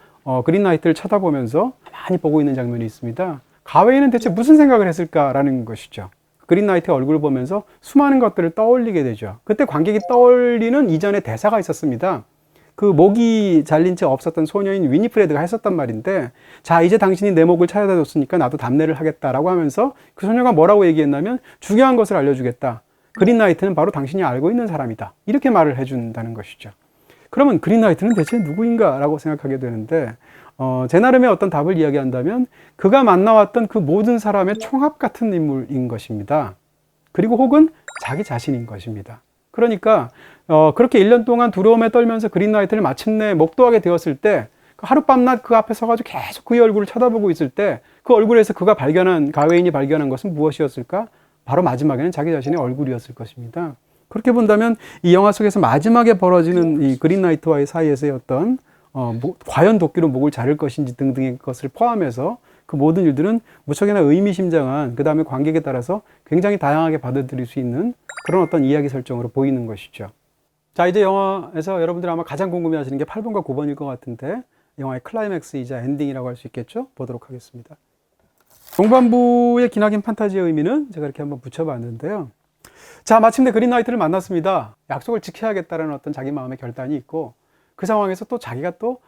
그린나이트를 쳐다보면서 많이 보고 있는 장면이 있습니다. 가웨이는 대체 무슨 생각을 했을까라는 것이죠. 그린나이트의 얼굴을 보면서 수많은 것들을 떠올리게 되죠. 그때 관객이 떠올리는 이전의 대사가 있었습니다. 그 목이 잘린 채 없었던 소녀인 위니프레드가 했었단 말인데, 자, 이제 당신이 내 목을 찾아다 줬으니까 나도 답례를 하겠다라고 하면서 그 소녀가 뭐라고 얘기했냐면, 중요한 것을 알려주겠다. 그린나이트는 바로 당신이 알고 있는 사람이다. 이렇게 말을 해준다는 것이죠. 그러면 그린나이트는 대체 누구인가 라고 생각하게 되는데, 제 나름의 어떤 답을 이야기한다면 그가 만나왔던 그 모든 사람의 총합 같은 인물인 것입니다. 그리고 혹은 자기 자신인 것입니다. 그러니까 그렇게 1년 동안 두려움에 떨면서 그린나이트를 마침내 목도하게 되었을 때, 하룻밤낮 그 앞에 서가지고 계속 그의 얼굴을 쳐다보고 있을 때, 그 얼굴에서 그가 발견한, 가웨인이 발견한 것은 무엇이었을까? 바로 마지막에는 자기 자신의 얼굴이었을 것입니다. 그렇게 본다면 이 영화 속에서 마지막에 벌어지는 이 그린나이트와의 사이에서의 어떤 과연 도끼로 목을 자를 것인지 등등의 것을 포함해서 그 모든 일들은 무척이나 의미심장한, 그 다음에 관객에 따라서 굉장히 다양하게 받아들일 수 있는 그런 어떤 이야기 설정으로 보이는 것이죠. 자, 이제 영화에서 여러분들이 아마 가장 궁금해 하시는 게 8번과 9번일 것 같은데, 영화의 클라이맥스이자 엔딩이라고 할 수 있겠죠? 보도록 하겠습니다. 동반부의 기나긴 판타지의 의미는 제가 이렇게 한번 붙여봤는데요. 자, 마침내 그린나이트를 만났습니다. 약속을 지켜야겠다는 어떤 자기 마음의 결단이 있고, 그 상황에서 또 자기가 또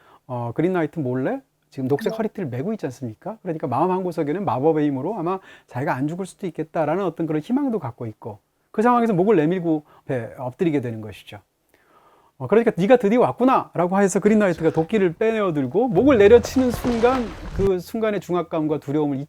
그린나이트 몰래 지금 녹색 허리띠를 메고 있지 않습니까? 그러니까 마음 한구석에는 마법의 힘으로 아마 자기가 안 죽을 수도 있겠다라는 어떤 그런 희망도 갖고 있고, 그 상황에서 목을 내밀고 엎드리게 되는 것이죠. 그러니까 네가 드디어 왔구나 라고 해서 그린나이트가 도끼를 빼내어 들고 목을 내려치는 순간, 그 순간의 중압감과 두려움을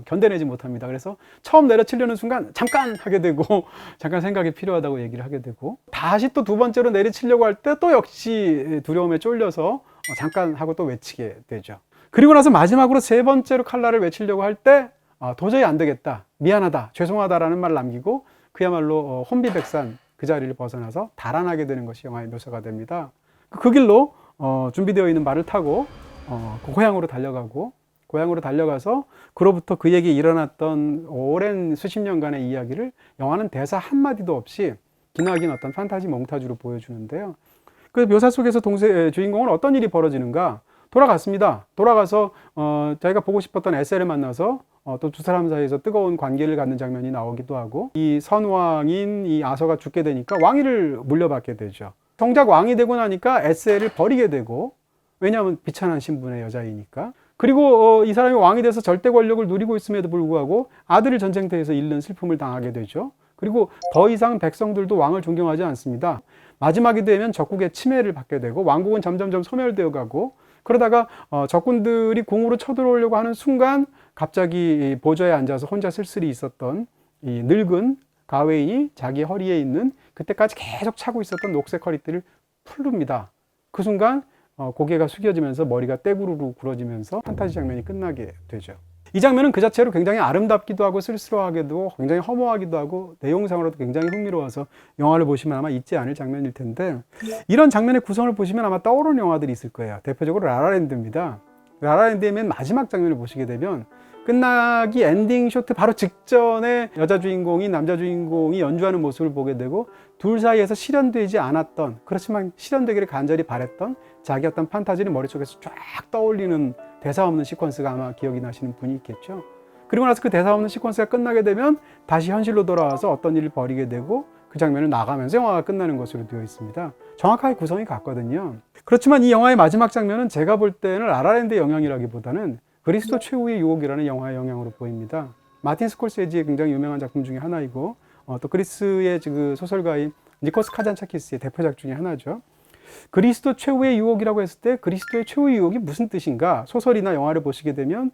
견뎌내지 못합니다. 그래서 처음 내려치려는 순간 잠깐 하게 되고, 잠깐 생각이 필요하다고 얘기를 하게 되고, 다시 또 두 번째로 내려치려고 할 때 또 역시 두려움에 쫄려서 잠깐 하고 또 외치게 되죠. 그리고 나서 마지막으로 세 번째로 칼날을 외치려고 할 때 도저히 안 되겠다, 미안하다, 죄송하다라는 말을 남기고 그야말로 혼비백산 그 자리를 벗어나서 달아나게 되는 것이 영화의 묘사가 됩니다. 그 길로 준비되어 있는 말을 타고 그 고향으로 달려가서 그로부터 그에게 일어났던 오랜 수십 년간의 이야기를 영화는 대사 한마디도 없이 기나긴 어떤 판타지 몽타주로 보여주는데요. 그 묘사 속에서 주인공은 어떤 일이 벌어지는가? 돌아갔습니다. 돌아가서 자기가 보고 싶었던 에셀을 만나서 또 두 사람 사이에서 뜨거운 관계를 갖는 장면이 나오기도 하고, 이 선왕인 이 아서가 죽게 되니까 왕위를 물려받게 되죠. 정작 왕이 되고 나니까 에셀을 버리게 되고, 왜냐하면 비천한 신분의 여자이니까. 그리고 이 사람이 왕이 돼서 절대 권력을 누리고 있음에도 불구하고 아들을 전쟁터에서 잃는 슬픔을 당하게 되죠. 그리고 더 이상 백성들도 왕을 존경하지 않습니다. 마지막이 되면 적국의 침해를 받게 되고, 왕국은 점점점 소멸되어 가고, 그러다가 적군들이 궁으로 쳐들어오려고 하는 순간 갑자기 보좌에 앉아서 혼자 쓸쓸히 있었던 이 늙은 가웨인이 자기 허리에 있는 그때까지 계속 차고 있었던 녹색 허리띠를 풀릅니다. 그 순간 고개가 숙여지면서 머리가 떼구르르 굴어지면서 판타지 장면이 끝나게 되죠. 이 장면은 그 자체로 굉장히 아름답기도 하고 쓸쓸하기도, 굉장히 허무하기도 하고, 내용상으로도 굉장히 흥미로워서 영화를 보시면 아마 잊지 않을 장면일 텐데, 이런 장면의 구성을 보시면 아마 떠오르는 영화들이 있을 거예요. 대표적으로 라라랜드입니다. 라라랜드의 맨 마지막 장면을 보시게 되면 끝나기 엔딩 쇼트 바로 직전에 여자 주인공이 남자 주인공이 연주하는 모습을 보게 되고, 둘 사이에서 실현되지 않았던, 그렇지만 실현되기를 간절히 바랬던 자기 어떤 판타지를 머릿속에서 쫙 떠올리는 대사 없는 시퀀스가 아마 기억이 나시는 분이 있겠죠. 그리고 나서 그 대사 없는 시퀀스가 끝나게 되면 다시 현실로 돌아와서 어떤 일을 벌이게 되고, 그 장면을 나가면서 영화가 끝나는 것으로 되어 있습니다. 정확하게 구성이 같거든요. 그렇지만 이 영화의 마지막 장면은 제가 볼 때는 라라랜드의 영향이라기보다는 그리스도 최후의 유혹이라는 영화의 영향으로 보입니다. 마틴 스콜세지의 굉장히 유명한 작품 중에 하나이고, 또 그리스의 그 소설가인 니코스 카잔차키스의 대표작 중에 하나죠. 그리스도 최후의 유혹이라고 했을 때 그리스도의 최후의 유혹이 무슨 뜻인가? 소설이나 영화를 보시게 되면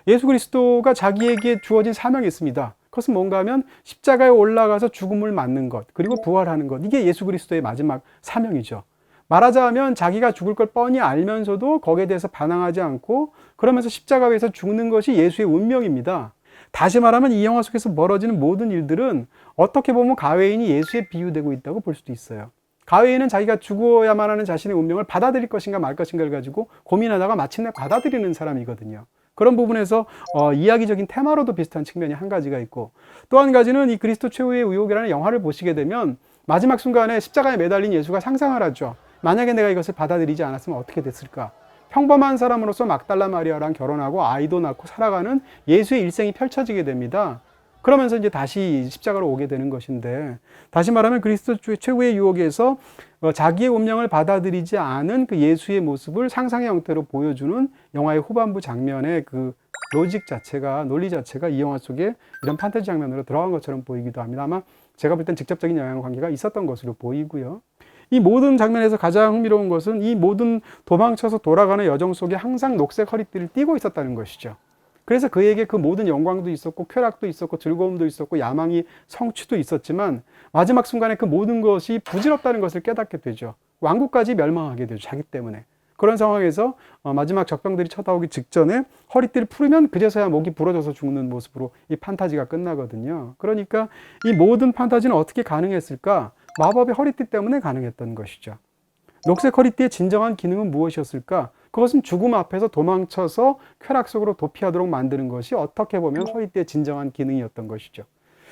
예수 그리스도가 자기에게 주어진 사명이 있습니다. 그것은 뭔가 하면 십자가에 올라가서 죽음을 맞는 것, 그리고 부활하는 것, 이게 예수 그리스도의 마지막 사명이죠. 말하자면 자기가 죽을 걸 뻔히 알면서도 거기에 대해서 반항하지 않고 그러면서 십자가 위에서 죽는 것이 예수의 운명입니다. 다시 말하면 이 영화 속에서 벌어지는 모든 일들은 어떻게 보면 가웨인이 예수에 비유되고 있다고 볼 수도 있어요. 가웨인은 자기가 죽어야만 하는 자신의 운명을 받아들일 것인가 말 것인가를 가지고 고민하다가 마침내 받아들이는 사람이거든요. 그런 부분에서 이야기적인 테마로도 비슷한 측면이 한 가지가 있고, 또 한 가지는 이 그리스도 최후의 의혹이라는 영화를 보시게 되면 마지막 순간에 십자가에 매달린 예수가 상상을 하죠. 만약에 내가 이것을 받아들이지 않았으면 어떻게 됐을까? 평범한 사람으로서 막달라 마리아랑 결혼하고 아이도 낳고 살아가는 예수의 일생이 펼쳐지게 됩니다. 그러면서 이제 다시 십자가로 오게 되는 것인데, 다시 말하면 그리스도 최후의 유혹에서 자기의 운명을 받아들이지 않은 그 예수의 모습을 상상의 형태로 보여주는 영화의 후반부 장면의 그 로직 자체가, 논리 자체가 이 영화 속에 이런 판타지 장면으로 들어간 것처럼 보이기도 합니다. 아마 제가 볼 땐 직접적인 영향 관계가 있었던 것으로 보이고요. 이 모든 장면에서 가장 흥미로운 것은 이 모든 도망쳐서 돌아가는 여정 속에 항상 녹색 허리띠를 띠고 있었다는 것이죠. 그래서 그에게 그 모든 영광도 있었고 쾌락도 있었고 즐거움도 있었고 야망이 성취도 있었지만 마지막 순간에 그 모든 것이 부질없다는 것을 깨닫게 되죠. 왕국까지 멸망하게 되죠. 자기 때문에. 그런 상황에서 마지막 적병들이 쳐다오기 직전에 허리띠를 풀으면 그제서야 목이 부러져서 죽는 모습으로 이 판타지가 끝나거든요. 그러니까 이 모든 판타지는 어떻게 가능했을까? 마법의 허리띠 때문에 가능했던 것이죠. 녹색 허리띠의 진정한 기능은 무엇이었을까? 그것은 죽음 앞에서 도망쳐서 쾌락 속으로 도피하도록 만드는 것이 어떻게 보면 허리띠의 진정한 기능이었던 것이죠.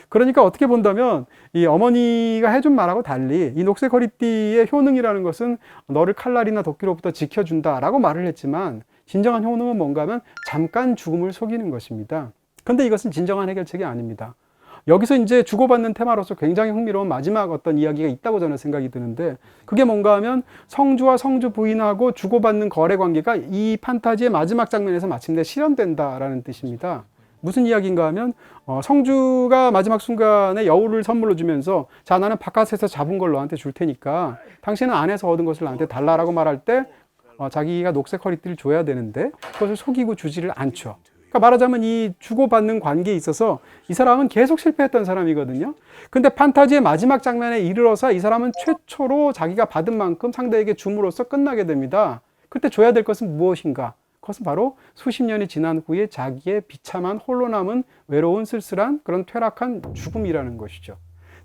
그러니까 어떻게 본다면 이 어머니가 해준 말하고 달리 이 녹색 허리띠의 효능이라는 것은 너를 칼날이나 도끼로부터 지켜준다라고 말을 했지만 진정한 효능은 뭔가 하면 잠깐 죽음을 속이는 것입니다. 그런데 이것은 진정한 해결책이 아닙니다. 여기서 이제 주고받는 테마로서 굉장히 흥미로운 마지막 어떤 이야기가 있다고 저는 생각이 드는데, 그게 뭔가 하면 성주와 성주 부인하고 주고받는 거래 관계가 이 판타지의 마지막 장면에서 마침내 실현된다라는 뜻입니다. 무슨 이야기인가 하면 성주가 마지막 순간에 여우를 선물로 주면서 자, 나는 바깥에서 잡은 걸 너한테 줄 테니까 당신은 안에서 얻은 것을 나한테 달라라고 말할 때 자기가 녹색 허리띠를 줘야 되는데 그것을 속이고 주지를 않죠. 그러니까 말하자면 이 주고받는 관계에 있어서 이 사람은 계속 실패했던 사람이거든요. 근데 판타지의 마지막 장면에 이르러서 이 사람은 최초로 자기가 받은 만큼 상대에게 줌으로써 끝나게 됩니다. 그때 줘야 될 것은 무엇인가? 그것은 바로 수십 년이 지난 후에 자기의 비참한 홀로 남은 외로운 쓸쓸한 그런 퇴락한 죽음이라는 것이죠.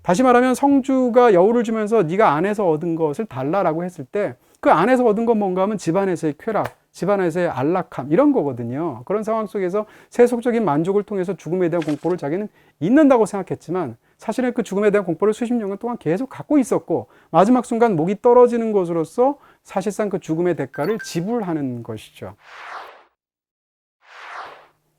다시 말하면 성주가 여우를 주면서 네가 안에서 얻은 것을 달라라고 했을 때 그 안에서 얻은 건 뭔가 하면 집안에서의 쾌락, 집안에서의 안락함 이런 거거든요. 그런 상황 속에서 세속적인 만족을 통해서 죽음에 대한 공포를 자기는 잊는다고 생각했지만 사실은 그 죽음에 대한 공포를 수십 년 동안 계속 갖고 있었고 마지막 순간 목이 떨어지는 것으로서 사실상 그 죽음의 대가를 지불하는 것이죠.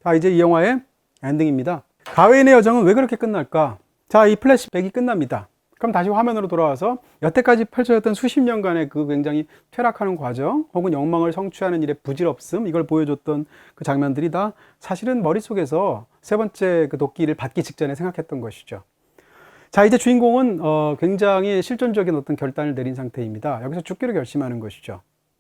자, 이제 이 영화의 엔딩입니다. 가웨인의 여정은 왜 그렇게 끝날까? 자, 이 플래시백이 끝납니다. 그럼 다시 화면으로 돌아와서 여태까지 펼쳐졌던 수십 년간의 그 굉장히 퇴락하는 과정 혹은 욕망을 성취하는 일의 부질없음, 이걸 보여줬던 그 장면들이 다 사실은 머릿속에서 세 번째 그 도끼를 받기 직전에 생각했던 것이죠. 자, 이제 주인공은 굉장히 실존적인 어떤 결단을 내린 상태입니다. 여기서 죽기로 결심하는 것이죠.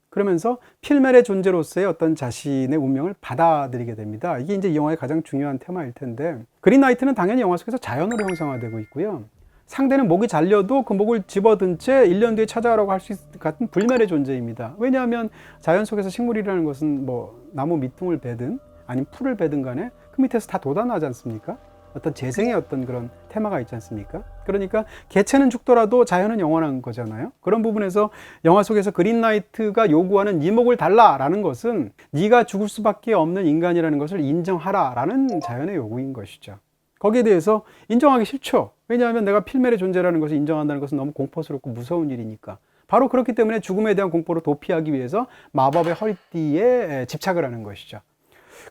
그러면서 필멜의 존재로서의 어떤 자신의 운명을 받아들이게 됩니다. 이게 이제 이 영화의 가장 중요한 테마일 텐데, 그린나이트는 당연히 영화 속에서 자연으로 형상화되고 있고요. 상대는 목이 잘려도 그 목을 집어든 채 1년 뒤에 찾아오라고 할 수 있을 것 같은 불멸의 존재입니다. 왜냐하면 자연 속에서 식물이라는 것은 뭐 나무 밑둥을 베든 아니면 풀을 베든 간에 그 밑에서 다 돋아나지 않습니까? 어떤 재생의 어떤 그런 테마가 있지 않습니까? 그러니까 개체는 죽더라도 자연은 영원한 거잖아요. 그런 부분에서 영화 속에서 그린나이트가 요구하는 네 목을 달라라는 것은 네가 죽을 수밖에 없는 인간이라는 것을 인정하라라는 자연의 요구인 것이죠. 거기에 대해서 인정하기 싫죠. 왜냐하면 내가 필멜의 존재라는 것을 인정한다는 것은 너무 공포스럽고 무서운 일이니까. 바로 그렇기 때문에 죽음에 대한 공포를 도피하기 위해서 마법의 허리띠에 집착을 하는 것이죠.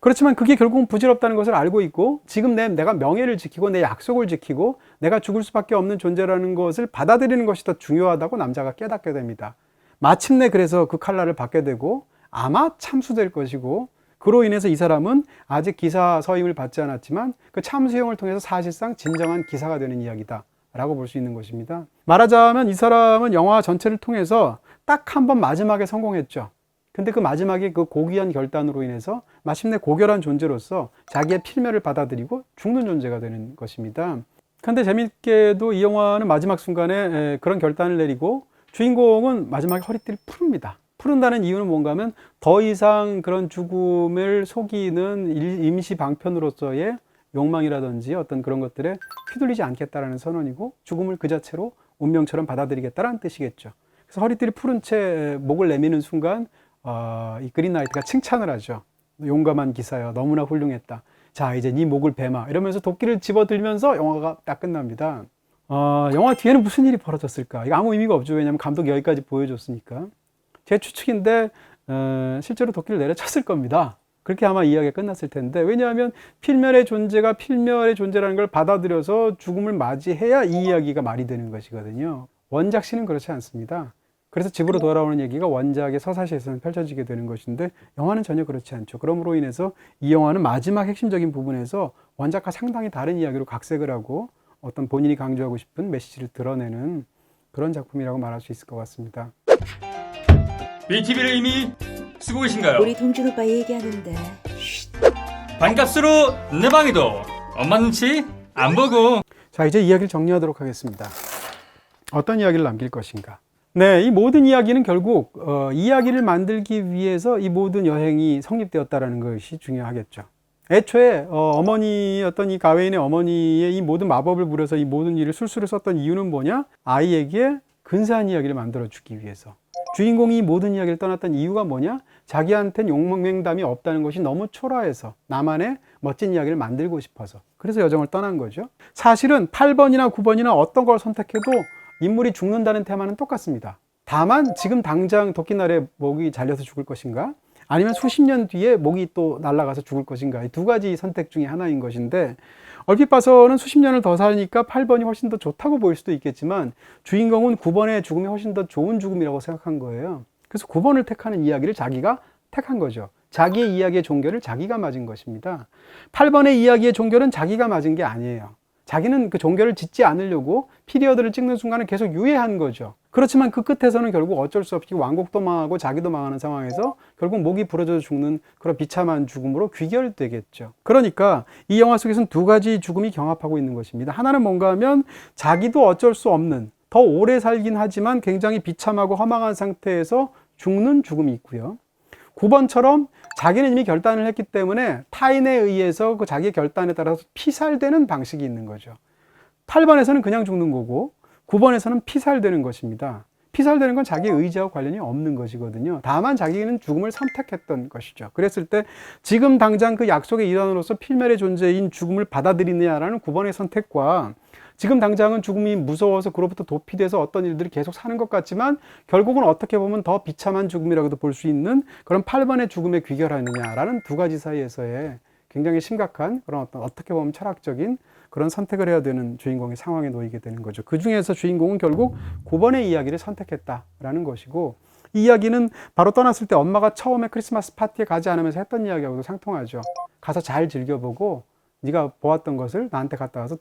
그렇지만 그게 결국은 부질없다는 것을 알고 있고 지금 내가 명예를 지키고 내 약속을 지키고 내가 죽을 수밖에 없는 존재라는 것을 받아들이는 것이 더 중요하다고 남자가 깨닫게 됩니다. 마침내 그래서 그 칼날을 받게 되고 아마 참수될 것이고, 그로 인해서 이 사람은 아직 기사 서임을 받지 않았지만 그 참수형을 통해서 사실상 진정한 기사가 되는 이야기다 라고 볼 수 있는 것입니다. 말하자면 이 사람은 영화 전체를 통해서 딱 한 번 마지막에 성공했죠. 근데 그 마지막에 그 고귀한 결단으로 인해서 마침내 고결한 존재로서 자기의 필멸을 받아들이고 죽는 존재가 되는 것입니다. 근데 재밌게도 이 영화는 마지막 순간에 그런 결단을 내리고 주인공은 마지막에 허리띠를 푸릅니다. 푸른다는 이유는 뭔가 하면 더 이상 그런 죽음을 속이는 임시 방편으로서의 욕망이라든지 어떤 그런 것들에 휘둘리지 않겠다라는 선언이고, 죽음을 그 자체로 운명처럼 받아들이겠다라는 뜻이겠죠. 그래서 허리띠를 푸른 채 목을 내미는 순간 이 그린나이트가 칭찬을 하죠. 용감한 기사여, 너무나 훌륭했다. 자, 이제 네 목을 베마, 이러면서 도끼를 집어들면서 영화가 딱 끝납니다. 영화 뒤에는 무슨 일이 벌어졌을까? 이거 아무 의미가 없죠. 왜냐하면 감독이 여기까지 보여줬으니까. 제 추측인데 실제로 도끼를 내려쳤을 겁니다. 그렇게 아마 이야기가 끝났을 텐데, 왜냐하면 필멸의 존재가 필멸의 존재라는 걸 받아들여서 죽음을 맞이해야 이 이야기가 말이 되는 것이거든요. 원작시는 그렇지 않습니다. 그래서 집으로 돌아오는 얘기가 원작의 서사시에서는 펼쳐지게 되는 것인데, 영화는 전혀 그렇지 않죠. 그러므로 인해서 이 영화는 마지막 핵심적인 부분에서 원작과 상당히 다른 이야기로 각색을 하고 어떤 본인이 강조하고 싶은 메시지를 드러내는 그런 작품이라고 말할 수 있을 것 같습니다. BTV를 이미 쓰고 계신가요? 우리 동준 오빠 얘기하는데. 반값으로 내 방에도 엄마 눈치 안 보고. 자, 이제 이야기를 정리하도록 하겠습니다. 어떤 이야기를 남길 것인가? 네, 이 모든 이야기는 결국 이야기를 만들기 위해서 이 모든 여행이 성립되었다는 것이 중요하겠죠. 애초에 어머니였던 이 가웨인의 어머니의 이 모든 마법을 부려서 이 모든 일을 술수를 썼던 이유는 뭐냐? 아이에게 근사한 이야기를 만들어주기 위해서. 주인공이 모든 이야기를 떠났던 이유가 뭐냐? 자기한테는 용맹담이 없다는 것이 너무 초라해서 나만의 멋진 이야기를 만들고 싶어서. 그래서 여정을 떠난 거죠. 사실은 8번이나 9번이나 어떤 걸 선택해도 인물이 죽는다는 테마는 똑같습니다. 다만 지금 당장 도끼날에 목이 잘려서 죽을 것인가? 아니면 수십 년 뒤에 목이 또 날아가서 죽을 것인가? 이 두 가지 선택 중에 하나인 것인데, 얼핏 봐서는 수십 년을 더 사니까 8번이 훨씬 더 좋다고 보일 수도 있겠지만, 주인공은 9번의 죽음이 훨씬 더 좋은 죽음이라고 생각한 거예요. 그래서 9번을 택하는 이야기를 자기가 택한 거죠. 자기의 이야기의 종결을 자기가 맞은 것입니다. 8번의 이야기의 종결은 자기가 맞은 게 아니에요. 자기는 그 종결을 짓지 않으려고 피리어드를 찍는 순간은 계속 유예한 거죠. 그렇지만 그 끝에서는 결국 어쩔 수 없이 왕국도 망하고 자기도 망하는 상황에서 결국 목이 부러져 죽는 그런 비참한 죽음으로 귀결되겠죠. 그러니까 이 영화 속에서는 두 가지 죽음이 경합하고 있는 것입니다. 하나는 뭔가 하면 자기도 어쩔 수 없는, 더 오래 살긴 하지만 굉장히 비참하고 허망한 상태에서 죽는 죽음이 있고요. 9번처럼 자기는 이미 결단을 했기 때문에 타인에 의해서 그 자기의 결단에 따라서 피살되는 방식이 있는 거죠. 8번에서는 그냥 죽는 거고 9번에서는 피살되는 것입니다. 피살되는 건 자기의 의지와 관련이 없는 것이거든요. 다만 자기는 죽음을 선택했던 것이죠. 그랬을 때 지금 당장 그 약속의 일환으로서 필멸의 존재인 죽음을 받아들이느냐라는 9번의 선택과 지금 당장은 죽음이 무서워서 그로부터 도피돼서 어떤 일들이 계속 사는 것 같지만 결국은 어떻게 보면 더 비참한 죽음이라고도 볼 수 있는 그런 8번의 죽음에 귀결하느냐라는 두 가지 사이에서의 굉장히 심각한 그런 어떻게 보면 철학적인 그런 선택을 해야 되는 주인공의 상황에 놓이게 되는 거죠. 그 중에서 주인공은 결국 9번의 이야기를 선택했다라는 것이고, 이 이야기는 바로 떠났을 때 엄마가 처음에 크리스마스 파티에 가지 않으면서 했던 이야기하고도 상통하죠. 가서 잘 즐겨보고 네가 보았던 것을 나한테 갖다 와서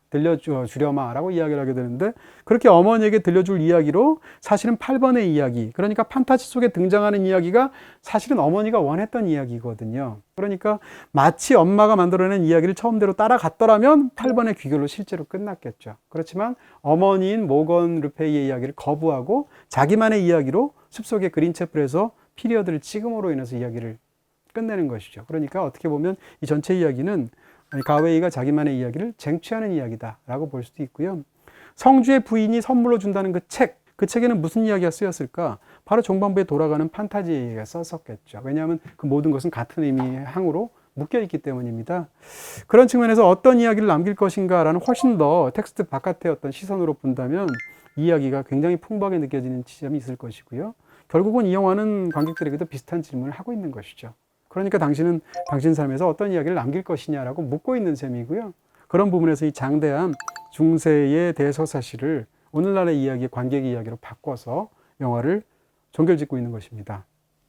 들려주려마 라고 이야기를 하게 되는데, 그렇게 어머니에게 들려줄 이야기로 사실은 8번의 이야기, 그러니까 판타지 속에 등장하는 이야기가 사실은 어머니가 원했던 이야기거든요. 그러니까 마치 엄마가 만들어낸 이야기를 처음대로 따라갔더라면 8번의 귀결로 실제로 끝났겠죠. 그렇지만 어머니인 모건 르페이의 이야기를 거부하고 자기만의 이야기로 숲속의 그린채플에서 피리어드를 찍음으로 인해서 이야기를 끝내는 것이죠. 그러니까 어떻게 보면 이 전체 이야기는 가웨이가 자기만의 이야기를 쟁취하는 이야기다라고 볼 수도 있고요. 성주의 부인이 선물로 준다는 그 책에는 무슨 이야기가 쓰였을까? 바로 종반부에 돌아가는 판타지 얘기가 썼었겠죠. 왜냐하면 그 모든 것은 같은 의미의 항으로 묶여있기 때문입니다. 그런 측면에서 어떤 이야기를 남길 것인가라는 훨씬 더 텍스트 바깥의 어떤 시선으로 본다면 이 이야기가 굉장히 풍부하게 느껴지는 지점이 있을 것이고요. 결국은 이 영화는 관객들에게도 비슷한 질문을 하고 있는 것이죠. 그러니까 당신은 당신 삶에서 어떤 이야기를 남길 것이냐라고 묻고 있는 셈이고요. 그런 부분에서 이 장대한 중세의 대서사시를 오늘날의 이야기의 관객의 이야기로 바꿔서 영화를 종결짓고 있는 것입니다.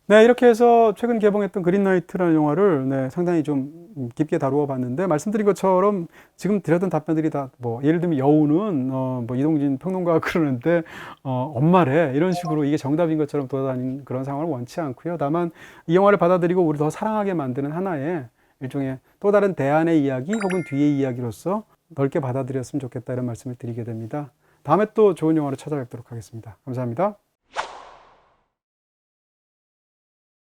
네, 이렇게 해서 최근 개봉했던 그린나이트라는 영화를 상당히 좀 깊게 다루어 봤는데, 말씀드린 것처럼 지금 드렸던 답변들이 다 예를 들면 여우는 이동진 평론가가 그러는데 엄마래 이런 식으로 이게 정답인 것처럼 돌아다니는 그런 상황을 원치 않고요. 다만 이 영화를 받아들이고 우리 더 사랑하게 만드는 하나의 일종의 또 다른 대안의 이야기 혹은 뒤의 이야기로서 넓게 받아들였으면 좋겠다 이런 말씀을 드리게 됩니다. 다음에 또 좋은 영화로 찾아뵙도록 하겠습니다. 감사합니다.